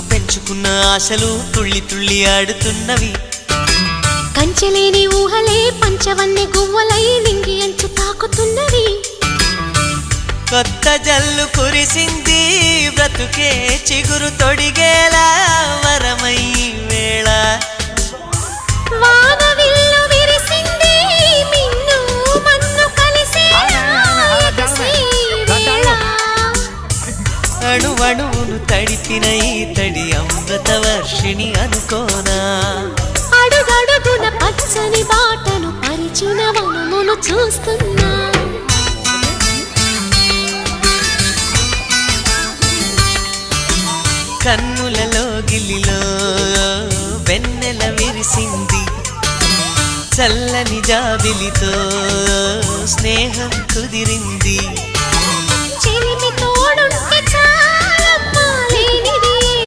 పెంచుకున్న ఆశలు తుళ్ళి తుళ్ళి ఆడుతున్నవి. కంచెలేని ఊహలే పంచవన్నె గువ్వలై నింగి అంచు తాకుతున్నవి. కొత్త జల్లు కురిసింది బ్రతుకే చిగురు తొడిగేలా వరమై వేళ. వానవిల్లు విరిసింది మిన్ను మన్ను కలిసేలా వేళ. అణువణువును తడిపిన ఈ తడి అమృత వర్షిణి అనుకోనా. అడుగడుగున పచ్చని బాటను పరిచిన వనమును చూస్తున్నా. కన్నులలో గిల్లిలో వెన్నెల విరిసింది. చల్లని జాబిలితో స్నేహం కుదిరింది.